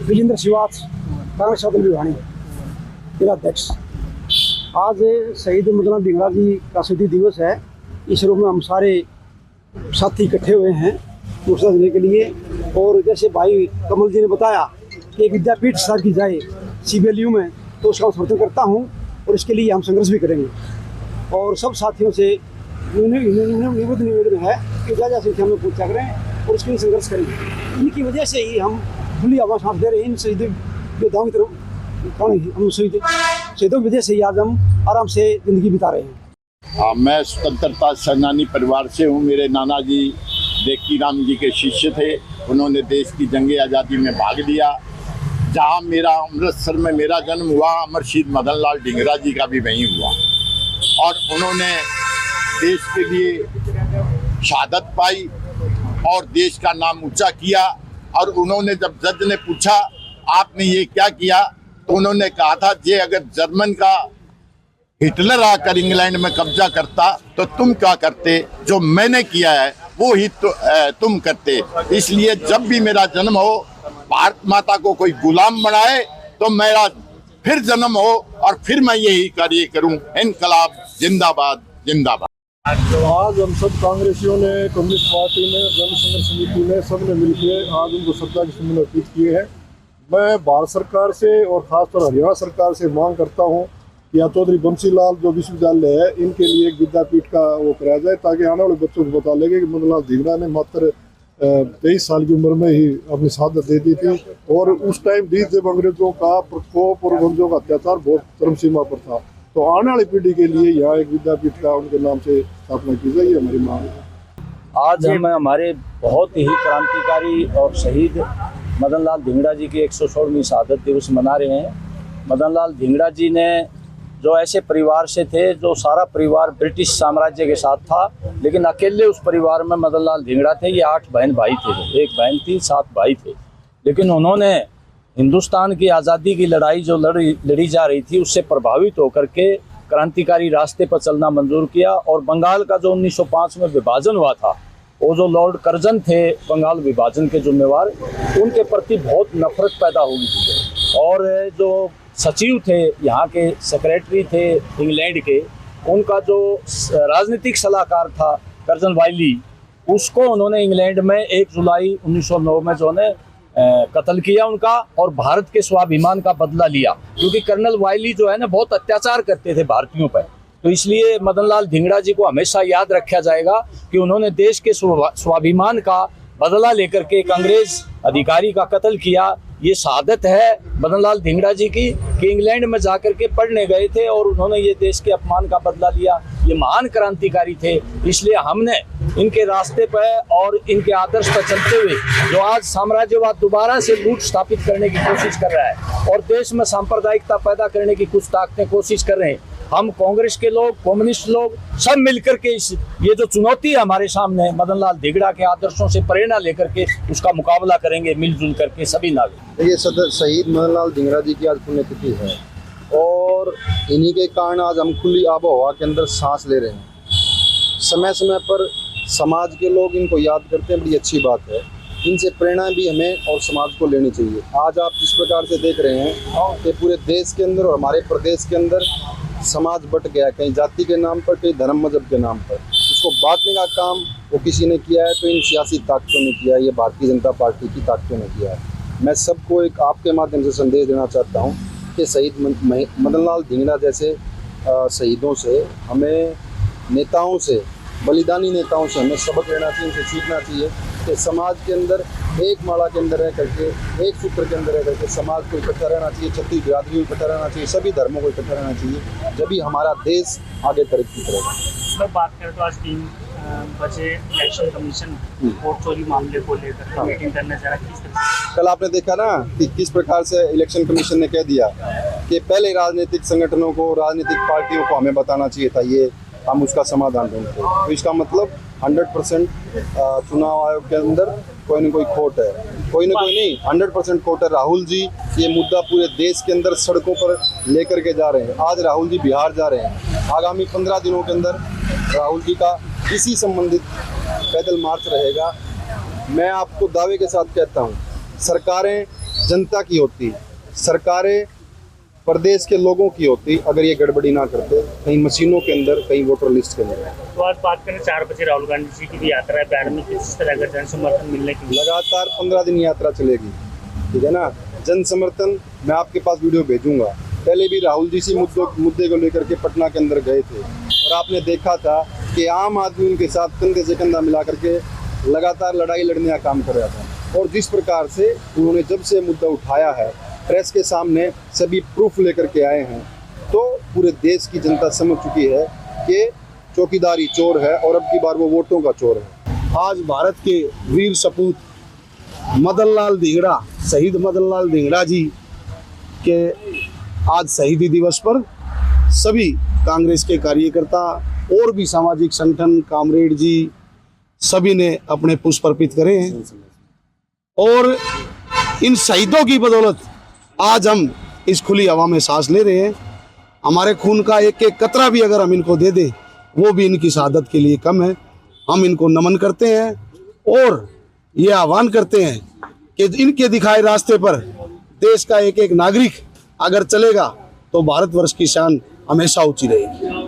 विजेंद्र श्रीवास, कांग्रेस अदल विभाणी, जिलाध्यक्ष। आज शहीद मदनलाल धिंगड़ा जी का शहीदी दिवस है। इस रूप में हम सारे साथी इकट्ठे हुए हैं दूसरा देने के लिए। और जैसे भाई कमल जी ने बताया कि एक विद्यापीठ स्थापित की जाए CBLU में, तो उसका समर्थन करता हूँ और इसके लिए हम संघर्ष भी करेंगे। और सब साथियों से निवेदन है कि ज़्यादा संख्या में पूछा करें और उसके लिए संघर्ष करें। इनकी वजह से ही हम खुली आवाज़ सांस दे रहे हैं। इन शहीद योद्धाओं की तरफ हम शहीदों की वजह से ही आज हम आराम से ज़िंदगी बिता रहे हैं। मैं स्वतंत्रता सेनानी परिवार से हूँ। मेरे नाना जी देकी राम जी के शिष्य थे। उन्होंने देश की जंगे आज़ादी में भाग लिया। जहाँ मेरा अमृतसर में मेरा जन्म हुआ, अमर शहीद मदन लाल धिंगड़ा जी का भी वहीं हुआ और उन्होंने देश के लिए शहादत पाई और देश का नाम ऊंचा किया। और उन्होंने जब जज ने पूछा आपने ये क्या किया, तो उन्होंने कहा था जे अगर जर्मन का हिटलर आकर इंग्लैंड में कब्जा करता तो तुम क्या करते, जो मैंने किया है वो ही तुम करते। इसलिए जब भी मेरा जन्म हो, भारत माता को कोई गुलाम बनाए तो मेरा फिर जन्म हो और फिर मैं यही कार्य करूं। इनकलाब जिंदाबाद जिंदाबाद। आज हम सब कांग्रेसियों ने, कम्युनिस्ट पार्टी ने, जन संघर्ष समिति ने, सब ने मिलकर आज उनको श्रद्धा के सुमन अर्पित किए हैं। मैं भारत सरकार से और खासतौर हरियाणा सरकार से मांग करता हूं कि या चौधरी बंसीलाल जो विश्वविद्यालय है इनके लिए एक विद्यापीठ का वो कराया जाए, ताकि आने वाले बच्चों को पता लगे कि मदनलाल धिंगड़ा ने मात्र 23 साल की उम्र में ही अपनी शहादत दे दी थी। और उस टाइम भी जब अंग्रेजों का प्रकोप और अंग्रेजों का अत्याचार बहुत चरम सीमा पर था, तो आने वाली पीढ़ी के लिए यहाँ एक विद्यापीठ का उनके नाम से स्थापना की जाए, ये हमारी मांग है। आज हम हमारे बहुत ही क्रांतिकारी और शहीद मदन लाल धिंगड़ा जी की 116वीं शहादत दिवस मना रहे हैं। मदन लाल धिंगड़ा जी ने जो ऐसे परिवार से थे, जो सारा परिवार ब्रिटिश साम्राज्य के साथ था, लेकिन अकेले उस परिवार में मदन लाल धिंगड़ा थे। ये 8 बहन भाई थे, एक बहन थी, 7 भाई थे। लेकिन उन्होंने हिंदुस्तान की आज़ादी की लड़ाई जो लड़ी जा रही थी उससे प्रभावित होकर के क्रांतिकारी रास्ते पर चलना मंजूर किया। और बंगाल का जो 1905 में विभाजन हुआ था, वो जो लॉर्ड कर्जन थे बंगाल विभाजन के जिम्मेवार, उनके प्रति बहुत नफरत पैदा हो गई थी। और जो सचिव थे, यहाँ के सेक्रेटरी थे इंग्लैंड के, उनका जो राजनीतिक सलाहकार था कर्जन वाइली, उसको उन्होंने इंग्लैंड में 1 जुलाई 1909 में जो है कत्ल किया उनका, और भारत के स्वाभिमान का बदला लिया। क्योंकि कर्नल वाइली जो है ना बहुत अत्याचार करते थे भारतीयों पर। तो इसलिए मदन लाल धिंगड़ा जी को हमेशा याद रखा जाएगा कि उन्होंने देश के स्वाभिमान का बदला लेकर के एक अंग्रेज अधिकारी का कत्ल किया। ये शहादत है मदन लाल धिंगड़ा जी की कि इंग्लैंड में जाकर के पढ़ने गए थे और उन्होंने ये देश के अपमान का बदला लिया। ये महान क्रांतिकारी थे। इसलिए हमने इनके रास्ते पर और इनके आदर्श पर चलते हुए जो आज साम्राज्यवाद दोबारा से लूट स्थापित करने की कोशिश कर रहा है और देश में सांप्रदायिकता पैदा करने की कुछ ताकतें कोशिश कर रहे हैं, हम कांग्रेस के लोग, कम्युनिस्ट लोग सब मिलकर के ये जो चुनौती है हमारे सामने, मदन लाल धिंगड़ा के आदर्शों से प्रेरणा लेकर के उसका मुकाबला करेंगे मिलजुल करके सभी नागरिक। ये शहीद मदन लाल धिंगड़ा जी की आज पुण्यतिथि है और इन्हीं के कारण आज हम खुली आबोहवा के अंदर सांस ले रहे हैं। समय समय पर समाज के लोग इनको याद करते हैं, बड़ी अच्छी बात है। इनसे प्रेरणा भी हमें और समाज को लेनी चाहिए। आज आप जिस प्रकार से देख रहे हैं कि पूरे देश के अंदर और हमारे प्रदेश के अंदर समाज बट गया, कहीं जाति के नाम पर, कहीं धर्म मजहब के नाम पर। इसको बांटने का काम वो किसी ने किया है, तो इन सियासी ताकतों ने किया है, ये भारतीय जनता पार्टी की ताकतों ने किया है। मैं सबको एक आपके माध्यम से संदेश देना चाहता हूँ कि शहीद मदन लाल धिंगड़ा जैसे शहीदों से, हमें नेताओं से, बलिदानी नेताओं से हमें सबक लेना चाहिए, उनसे सीखना चाहिए कि समाज के अंदर एक माला के अंदर रह करके, एक सूत्र के अंदर रह करके समाज को इकट्ठा रहना चाहिए, छत्तीस बिरादरी को इकट्ठा रहना चाहिए, सभी धर्मों को इकट्ठा रहना चाहिए, जब भी हमारा देश आगे तरक्की करेगा। मैं बात करें तो आज 3 बजे इलेक्शन कमीशन वोट चोरी मामले को लेकर मीटिंग करने जा रहा है। कल आपने देखा ना कि किस प्रकार से इलेक्शन कमीशन ने कह दिया कि पहले राजनीतिक संगठनों को, राजनीतिक पार्टियों को हमें बताना चाहिए था, ये हम उसका समाधान ढूंढते हैं। तो इसका मतलब 100% चुनाव आयोग के अंदर कोई ना कोई खोट है, कोई ना कोई नहीं, 100% खोट है। राहुल जी ये मुद्दा पूरे देश के अंदर सड़कों पर लेकर के जा रहे हैं। आज राहुल जी बिहार जा रहे हैं, आगामी 15 दिनों के अंदर राहुल जी का इसी संबंधित पैदल मार्च रहेगा। मैं आपको दावे के साथ कहता हूँ, सरकारें जनता की होती, सरकारें प्रदेश के लोगों की होती अगर ये गड़बड़ी ना करते, कहीं मशीनों के अंदर, कहीं वोटर लिस्ट के अंदर। तो आज बात करें 4 बजे राहुल गांधी जी की भी यात्रा है बिहार में, किस तरह का जन समर्थन मिलने की? लगातार 15 दिन यात्रा चलेगी, ठीक है ना। जन समर्थन मैं आपके पास वीडियो भेजूंगा। पहले भी राहुल जी इसी मुद्दे को लेकर के पटना के अंदर गए थे और आपने देखा था कि आम आदमी उनके साथ कंधे से कंधा मिला करके लगातार लड़ाई लड़ने का काम कर रहा था। और जिस प्रकार से उन्होंने जब से मुद्दा उठाया है, प्रेस के सामने सभी प्रूफ लेकर के आए हैं, तो पूरे देश की जनता समझ चुकी है कि चौकीदारी चोर है और अब की बार वो वोटों का चोर है। आज भारत के वीर सपूत मदन लाल धिंगड़ा, शहीद मदन लाल धिंगड़ा जी के आज शहीदी दिवस पर सभी कांग्रेस के कार्यकर्ता और भी सामाजिक संगठन, कामरेड जी, सभी ने अपने पुष्प अर्पित करे हैं। और इन शहीदों की बदौलत आज हम इस खुली हवा में सांस ले रहे हैं। हमारे खून का एक एक कतरा भी अगर हम इनको दे दें, वो भी इनकी शहादत के लिए कम है। हम इनको नमन करते हैं और ये आह्वान करते हैं कि इनके दिखाए रास्ते पर देश का एक एक नागरिक अगर चलेगा तो भारतवर्ष की शान हमेशा ऊंची रहेगी।